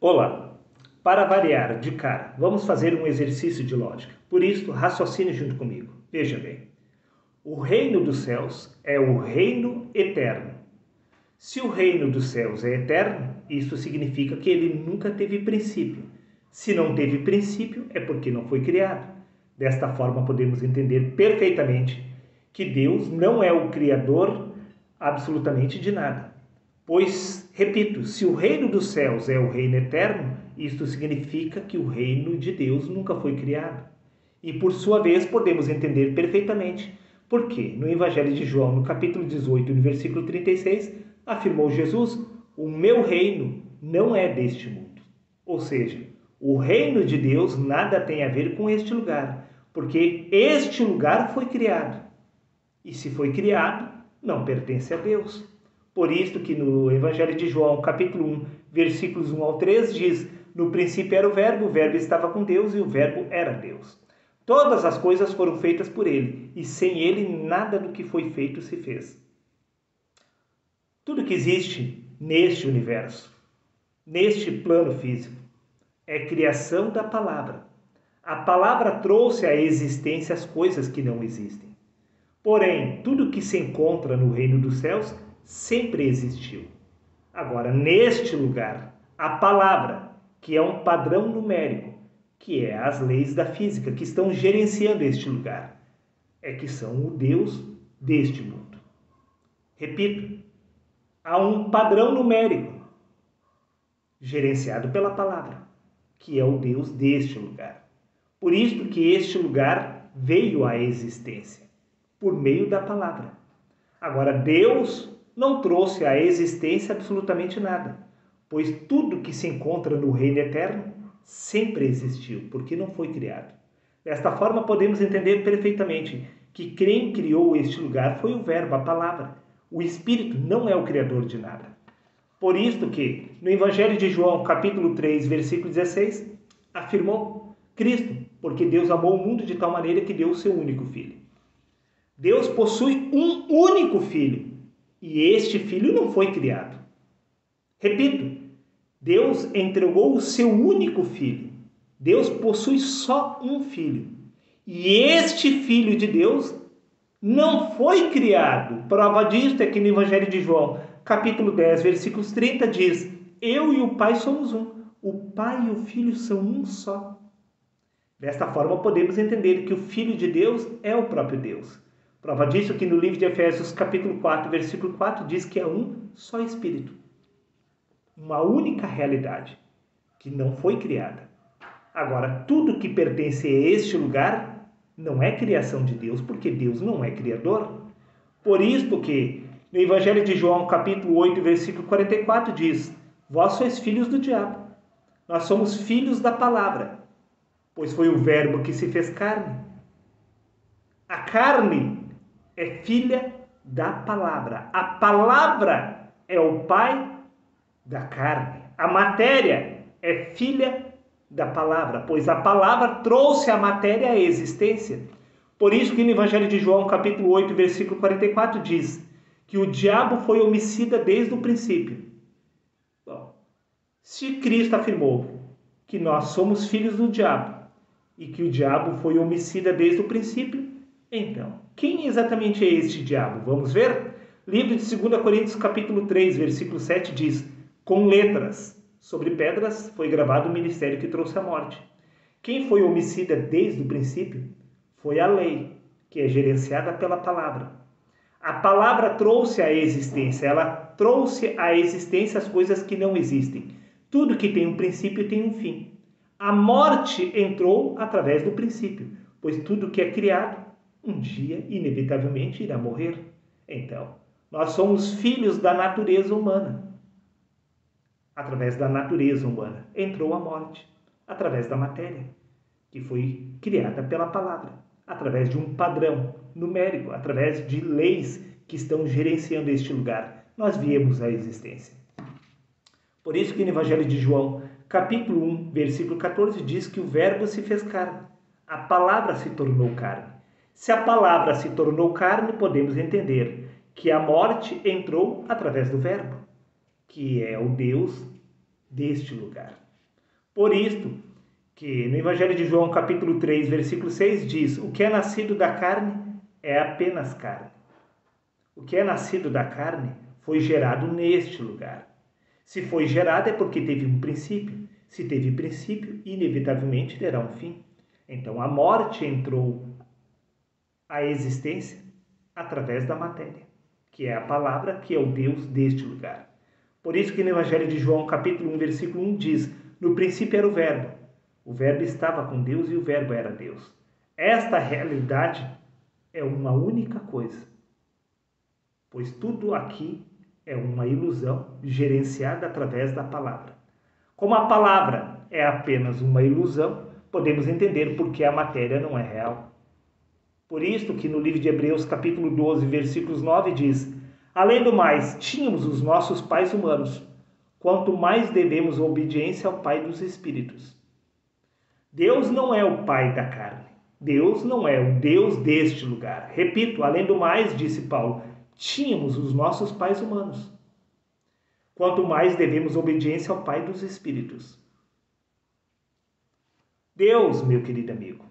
Olá! Para variar de cara, vamos fazer um exercício de lógica. Por isso, raciocine junto comigo. Veja bem. O reino dos céus é o reino eterno. Se o reino dos céus é eterno, isso significa que ele nunca teve princípio. Se não teve princípio, é porque não foi criado. Desta forma, podemos entender perfeitamente que Deus não é o criador absolutamente de nada. Pois, repito, se o reino dos céus é o reino eterno, isto significa que o reino de Deus nunca foi criado. E por sua vez podemos entender perfeitamente porque no Evangelho de João, no capítulo 18, no versículo 36, afirmou Jesus: "O meu reino não é deste mundo." Ou seja, o reino de Deus nada tem a ver com este lugar, porque este lugar foi criado. E se foi criado, não pertence a Deus. Por isso que no Evangelho de João, capítulo 1, versículos 1 ao 3, diz: "No princípio era o Verbo estava com Deus e o Verbo era Deus. Todas as coisas foram feitas por ele, e sem ele nada do que foi feito se fez." Tudo que existe neste universo, neste plano físico, é criação da palavra. A palavra trouxe à existência as coisas que não existem. Porém, tudo que se encontra no reino dos céus sempre existiu. Agora, neste lugar, a palavra, que é um padrão numérico, que é as leis da física que estão gerenciando este lugar, é que são o Deus deste mundo. Repito, há um padrão numérico gerenciado pela palavra, que é o Deus deste lugar. Por isso que este lugar veio à existência, por meio da palavra. Agora, Deus não trouxe à existência absolutamente nada, pois tudo que se encontra no reino eterno sempre existiu, porque não foi criado. Desta forma, podemos entender perfeitamente que quem criou este lugar foi o Verbo, a palavra. O Espírito não é o criador de nada. Por isso que, no Evangelho de João, capítulo 3, versículo 16, afirmou Cristo, porque Deus amou o mundo de tal maneira que deu o seu único Filho. Deus possui um único Filho, e este Filho não foi criado. Repito, Deus entregou o seu único Filho. Deus possui só um Filho. E este Filho de Deus não foi criado. Prova disto é que no Evangelho de João, capítulo 10, versículos 30, diz: "Eu e o Pai somos um. O Pai e o Filho são um só." Desta forma, podemos entender que o Filho de Deus é o próprio Deus. Prova disso que no livro de Efésios, capítulo 4, versículo 4, diz que é um só Espírito. Uma única realidade, que não foi criada. Agora, tudo que pertence a este lugar não é criação de Deus, porque Deus não é criador. Por isso que no Evangelho de João, capítulo 8, versículo 44, diz: "Vós sois filhos do diabo. Nós somos filhos da palavra, pois foi o Verbo que se fez carne." A carne é filha da palavra. A palavra é o pai da carne. A matéria é filha da palavra, pois a palavra trouxe a matéria à existência. Por isso que no Evangelho de João, capítulo 8, versículo 44, diz que o diabo foi homicida desde o princípio. Bom, se Cristo afirmou que nós somos filhos do diabo e que o diabo foi homicida desde o princípio, então, quem exatamente é este diabo? Vamos ver? Livro de 2 Coríntios, capítulo 3, versículo 7 diz: "Com letras sobre pedras foi gravado o ministério que trouxe a morte." Quem foi homicida desde o princípio foi a lei, que é gerenciada pela palavra. A palavra trouxe à existência, ela trouxe à existência as coisas que não existem. Tudo que tem um princípio tem um fim. A morte entrou através do princípio, pois tudo que é criado um dia, inevitavelmente, irá morrer. Então, nós somos filhos da natureza humana. Através da natureza humana entrou a morte, através da matéria, que foi criada pela palavra, através de um padrão numérico, através de leis que estão gerenciando este lugar. Nós viemos à existência. Por isso que no Evangelho de João, capítulo 1, versículo 14, diz que o Verbo se fez carne. A palavra se tornou carne. Se a palavra se tornou carne, podemos entender que a morte entrou através do Verbo, que é o Deus deste lugar. Por isto que no Evangelho de João, capítulo 3, versículo 6, diz: o que é nascido da carne é apenas carne. O que é nascido da carne foi gerado neste lugar. Se foi gerado é porque teve um princípio. Se teve princípio, inevitavelmente terá um fim. Então a morte entrou à existência através da matéria, que é a palavra, que é o Deus deste lugar. Por isso que no Evangelho de João, capítulo 1, versículo 1 diz: no princípio era o Verbo estava com Deus e o Verbo era Deus. Esta realidade é uma única coisa, pois tudo aqui é uma ilusão gerenciada através da palavra. Como a palavra é apenas uma ilusão, podemos entender por que a matéria não é real. Por isto que no livro de Hebreus, capítulo 12, versículos 9 diz: além do mais, tínhamos os nossos pais humanos, quanto mais devemos obediência ao Pai dos Espíritos. Deus não é o Pai da carne. Deus não é o Deus deste lugar. Repito, além do mais, disse Paulo, tínhamos os nossos pais humanos. Quanto mais devemos obediência ao Pai dos Espíritos. Deus, meu querido amigo,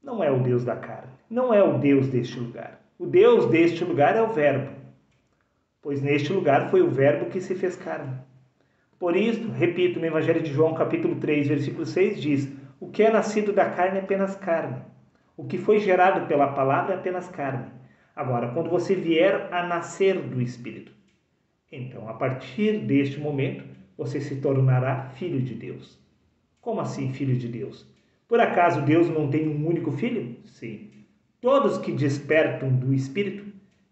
não é o Deus da carne, não é o Deus deste lugar. O Deus deste lugar é o Verbo, pois neste lugar foi o Verbo que se fez carne. Por isso, repito, no Evangelho de João, capítulo 3, versículo 6, diz: o que é nascido da carne é apenas carne. O que foi gerado pela palavra é apenas carne. Agora, quando você vier a nascer do Espírito, então, a partir deste momento, você se tornará filho de Deus. Como assim, filho de Deus? Por acaso Deus não tem um único filho? Sim. Todos que despertam do Espírito,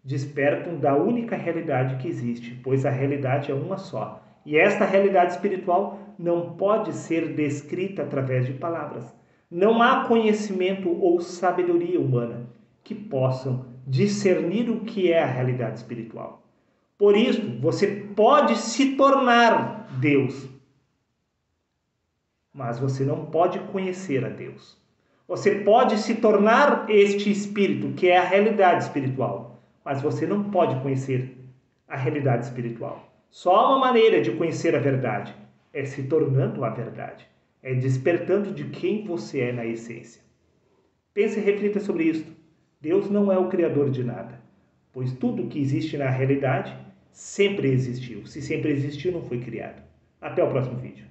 despertam da única realidade que existe, pois a realidade é uma só. E esta realidade espiritual não pode ser descrita através de palavras. Não há conhecimento ou sabedoria humana que possam discernir o que é a realidade espiritual. Por isso, você pode se tornar Deus, mas você não pode conhecer a Deus. Você pode se tornar este espírito, que é a realidade espiritual, mas você não pode conhecer a realidade espiritual. Só há uma maneira de conhecer a verdade, é se tornando a verdade, é despertando de quem você é na essência. Pense e reflita sobre isto. Deus não é o criador de nada, pois tudo que existe na realidade sempre existiu. Se sempre existiu, não foi criado. Até o próximo vídeo.